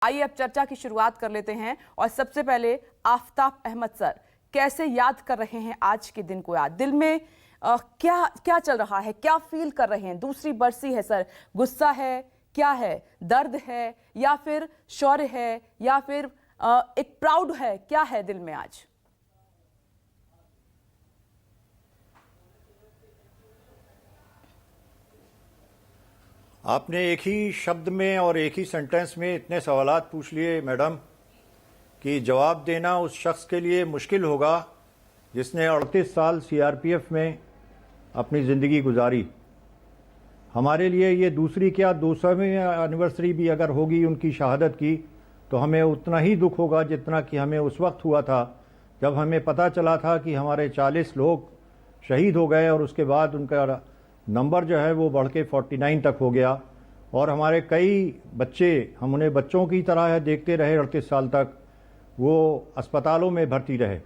आइए अब चर्चा की शुरुआत कर लेते हैं और सबसे पहले आफ्ताब अहमद सर, कैसे याद कर रहे हैं आज के दिन को? याद दिल में क्या क्या चल रहा है, क्या फील कर रहे हैं? दूसरी बरसी है सर, गुस्सा है, क्या है, दर्द है या फिर शौर्य है या फिर एक प्राउड है, क्या है दिल में आज? आपने एक ही शब्द में और एक ही सेंटेंस में इतने सवालात पूछ लिए मैडम कि जवाब देना उस शख्स के लिए मुश्किल होगा जिसने 38 साल सीआरपीएफ में अपनी ज़िंदगी गुजारी। हमारे लिए ये दूसरी क्या 200वीं एनिवर्सरी भी अगर होगी उनकी शहादत की तो हमें उतना ही दुख होगा जितना कि हमें उस वक्त हुआ था जब हमें पता चला था कि हमारे 40 लोग शहीद हो गए और उसके बाद उनका नंबर जो है वो बढ़ के 49 तक हो गया और हमारे कई बच्चे, हम उन्हें बच्चों की तरह देखते रहे 38 साल तक, वो अस्पतालों में भर्ती रहे।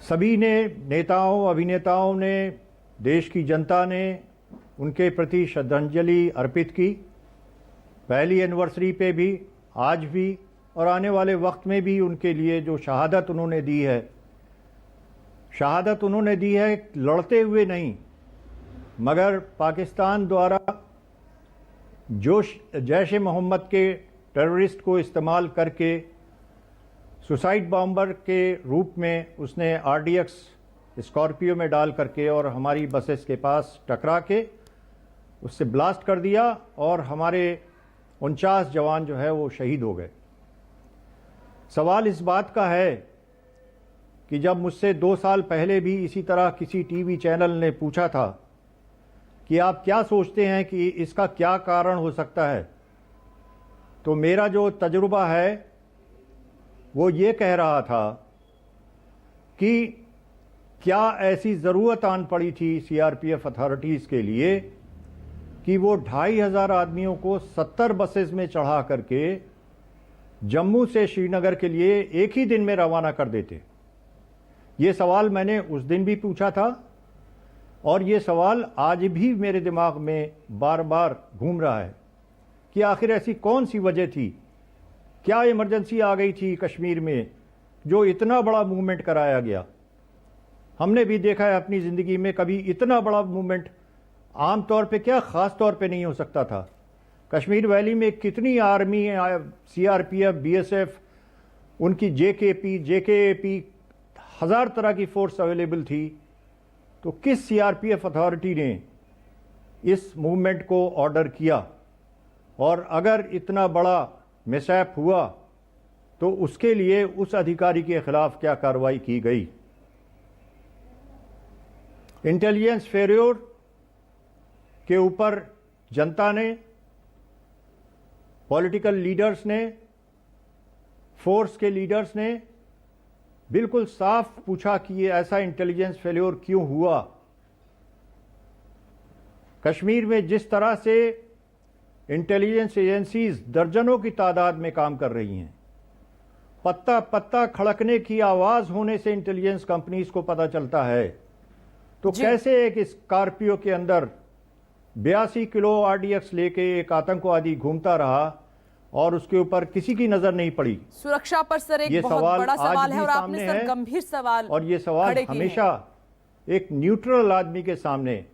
सभी ने, नेताओं, अभिनेताओं ने, देश की जनता ने उनके प्रति श्रद्धांजलि अर्पित की। पहली एनिवर्सरी पे भी, आज भी और आने वाले वक्त में भी उनके लिए जो शहादत उन्होंने दी है, शहादत उन्होंने दी है लड़ते हुए नहीं, मगर पाकिस्तान द्वारा जो जैश-ए मोहम्मद के टेररिस्ट को इस्तेमाल करके सुसाइड बॉम्बर के रूप में उसने आरडीएक्स स्कॉर्पियो में डाल करके और हमारी बसेस के पास टकरा के उससे ब्लास्ट कर दिया और हमारे 49 जवान जो है वो शहीद हो गए। सवाल इस बात का है कि जब मुझसे 2 साल पहले भी इसी तरह किसी टीवी चैनल ने पूछा था कि आप क्या सोचते हैं कि इसका क्या कारण हो सकता है, तो मेरा जो तजुर्बा है वो ये कह रहा था कि क्या ऐसी ज़रूरत आन पड़ी थी सीआरपीएफ अथॉरिटीज़ के लिए कि वो 2500 आदमियों को 70 बसेस में चढ़ा करके जम्मू से श्रीनगर के लिए एक ही दिन में रवाना कर देते। ये सवाल मैंने उस दिन भी पूछा था और ये सवाल आज भी मेरे दिमाग में बार बार घूम रहा है कि आखिर ऐसी कौन सी वजह थी, क्या इमरजेंसी आ गई थी कश्मीर में जो इतना बड़ा मूवमेंट कराया गया। हमने भी देखा है अपनी ज़िंदगी में, कभी इतना बड़ा मूवमेंट आम तौर पे क्या ख़ास तौर पे नहीं हो सकता था। कश्मीर वैली में कितनी आर्मी, सीआरपीएफ, बीएसएफ, उनकी जेकेपी, जेकेएपी, 1000 तरह की फोर्स अवेलेबल थी, तो किस सीआरपीएफ अथॉरिटी ने इस मूवमेंट को ऑर्डर किया? और अगर इतना बड़ा मिसहैप हुआ तो उसके लिए उस अधिकारी के खिलाफ क्या कार्रवाई की गई? इंटेलिजेंस फेल्योर के ऊपर जनता ने, पॉलिटिकल लीडर्स ने, फोर्स के लीडर्स ने बिल्कुल साफ पूछा कि ये ऐसा इंटेलिजेंस फेल्योर क्यों हुआ। कश्मीर में जिस तरह से इंटेलिजेंस एजेंसीज दर्जनों की तादाद में काम कर रही हैं, पत्ता पत्ता खड़कने की आवाज होने से इंटेलिजेंस कंपनीज को पता चलता है, तो कैसे एक स्कॉर्पियो के अंदर 82 किलो आरडीएक्स लेके एक आतंकवादी घूमता रहा और उसके ऊपर किसी की नजर नहीं पड़ी? सुरक्षा पर सर एक बहुत बड़ा सवाल है और आपने सर गंभीर सवाल, और ये सवाल हमेशा एक न्यूट्रल आदमी के सामने।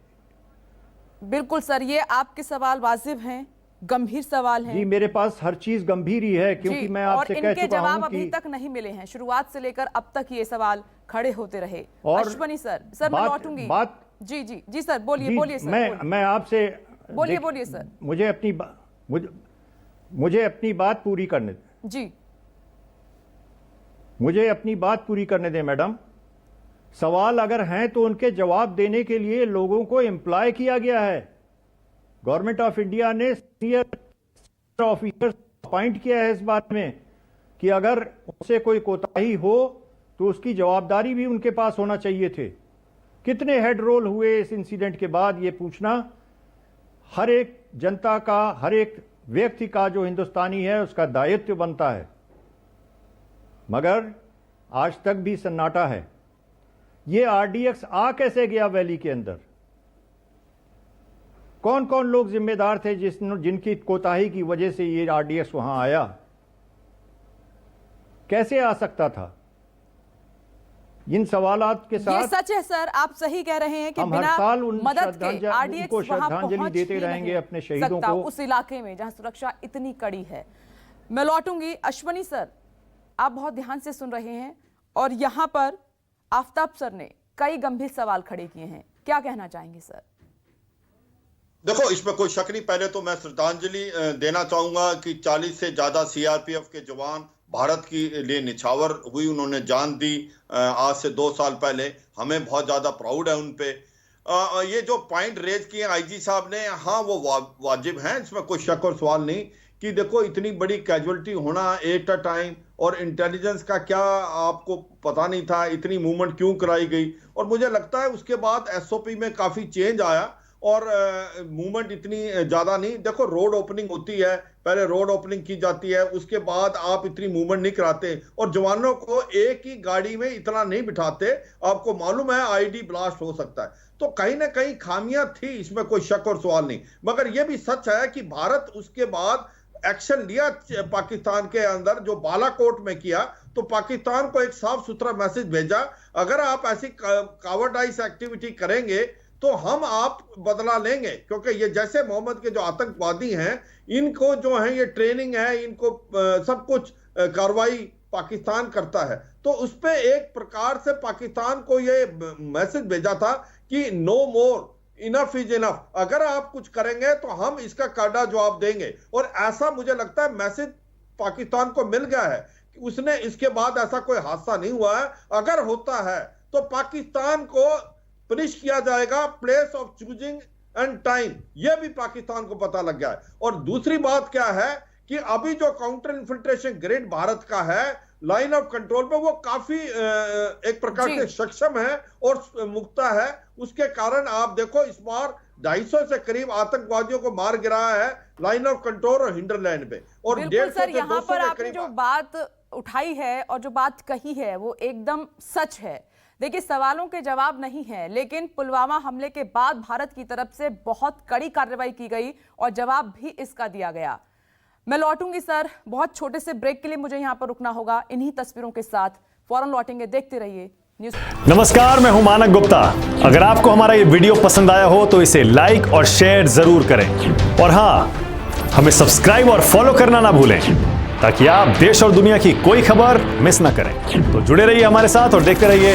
बिल्कुल सर, ये आपके सवाल वाजिब हैं, गंभीर सवाल हैं। जी, मेरे पास हर चीज गंभीर ही है क्योंकि मैं आपसे कह चुका हूं कि जवाब अभी तक नहीं मिले हैं। शुरुआत से लेकर अब तक ये सवाल खड़े होते रहे। और अश्वनी सर, मैं लौटूंगी। जी जी जी सर, बोलिए सर। मैं आपसे बोलिए सर। मुझे अपनी बात पूरी करने दें। जी, मुझे अपनी बात पूरी करने दें मैडम। सवाल अगर हैं तो उनके जवाब देने के लिए लोगों को एम्प्लॉय किया गया है। गवर्नमेंट ऑफ इंडिया ने सीनियर ऑफिसर अपॉइंट किया है इस बात में कि अगर उनसे कोई कोताही हो तो उसकी जवाबदारी भी उनके पास होना चाहिए थे। कितने हेड रोल हुए इस इंसिडेंट के बाद, ये पूछना हर एक जनता का, हर एक व्यक्ति का जो हिंदुस्तानी है उसका दायित्व बनता है, मगर आज तक भी सन्नाटा है। ये आरडीएक्स आ कैसे गया वैली के अंदर? कौन कौन लोग जिम्मेदार थे जिनकी कोताही की वजह से ये आरडीएक्स वहां आया? कैसे आ सकता था? इन सवालात के साथ ये सच है सर, आप सही कह रहे हैं कि हम हर बिना साल मदद के आरडीएक्स उनको वहां श्रद्धांजलि पहुंच देते ही रहेंगे नहीं अपने शहीदों सकता, को। उस इलाके में जहां सुरक्षा इतनी कड़ी है। मैं लौटूंगी अश्वनी सर, आप बहुत ध्यान से सुन रहे हैं और यहां पर आफताब सर ने कई गंभीर सवाल खड़े किए हैं, क्या कहना चाहेंगे सर? देखो, इसमें कोई शक नहीं। पहले तो मैं श्रद्धांजलि देना चाहूंगा कि 40 से ज्यादा सीआरपीएफ के जवान भारत के लिए निछावर हुई, उन्होंने जान दी आज से 2 साल पहले। हमें बहुत ज्यादा प्राउड है उन पे। ये जो पॉइंट रेज किए आईजी साहब ने, हाँ वो वाजिब हैं, इसमें कोई शक और सवाल नहीं कि देखो इतनी बड़ी कैजुअलिटी होना एट अ टाइम, और इंटेलिजेंस का क्या आपको पता नहीं था, इतनी मूवमेंट क्यों कराई गई। और मुझे लगता है उसके बाद एसओपी में काफी चेंज आया और मूवमेंट इतनी ज्यादा नहीं। देखो, रोड ओपनिंग होती है, पहले रोड ओपनिंग की जाती है, उसके बाद आप इतनी मूवमेंट नहीं कराते और जवानों को एक ही गाड़ी में इतना नहीं बिठाते। आपको मालूम है आईडी ब्लास्ट हो सकता है, तो कहीं ना कहीं खामियां थी, इसमें कोई शक और सवाल नहीं। मगर यह भी सच है कि भारत उसके बाद एक्शन लिया पाकिस्तान के अंदर, जो बालाकोट में किया, तो पाकिस्तान को एक साफ सुथरा मैसेज भेजा, अगर आप ऐसी कावर्डाइज एक्टिविटी करेंगे तो हम आप बदला लेंगे। क्योंकि ये जैसे मोहम्मद के जो आतंकवादी हैं, इनको जो है ये ट्रेनिंग है, इनको सब कुछ कार्रवाई पाकिस्तान करता है। तो उस पे एक प्रकार से पाकिस्तान को ये मैसेज भेजा था कि no more, enough is enough, अगर आप कुछ करेंगे तो हम इसका काटा जवाब देंगे। और ऐसा मुझे लगता है मैसेज पाकिस्तान को मिल गया है कि उसने इसके बाद ऐसा कोई हादसा नहीं हुआ है। अगर होता है तो पाकिस्तान को पनिश किया जाएगा, place of choosing and time, यह भी पाकिस्तान को पता लग गया है। और दूसरी बात क्या है कि अभी जो काउंटर इन्फिल्ट्रेशन ग्रिड भारत का है लाइन ऑफ कंट्रोल पे, वो काफी एक प्रकार से सक्षम है और मुक्ता है। उसके कारण आप देखो इस बार 250 से करीब आतंकवादियों को मार गिराया है लाइन ऑफ कंट्रोल और हिंडरलैंड पे। और बिल्कुल सर, यहाँ पर आपने जो बात उठाई है और जो बात कही है वो एकदम सच है। देखिए, सवालों के जवाब नहीं है, लेकिन पुलवामा हमले के बाद भारत की तरफ से बहुत कड़ी कार्रवाई की गई और जवाब भी इसका दिया गया। मैं लौटूंगी सर, बहुत छोटे से ब्रेक के लिए मुझे यहां पर रुकना होगा। इन्हीं तस्वीरों के साथ फौरन लौटेंगे, देखते रहिए न्यूज़। नमस्कार, मैं हूं मानक गुप्ता। अगर आपको हमारा ये वीडियो पसंद आया हो तो इसे लाइक और शेयर जरूर करें, और हां, हमें सब्सक्राइब और फॉलो करना ना भूलें ताकि आप देश और दुनिया की कोई खबर मिस ना करें। तो जुड़े रहिए हमारे साथ और देखते रहिए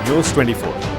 न्यूज़ 24।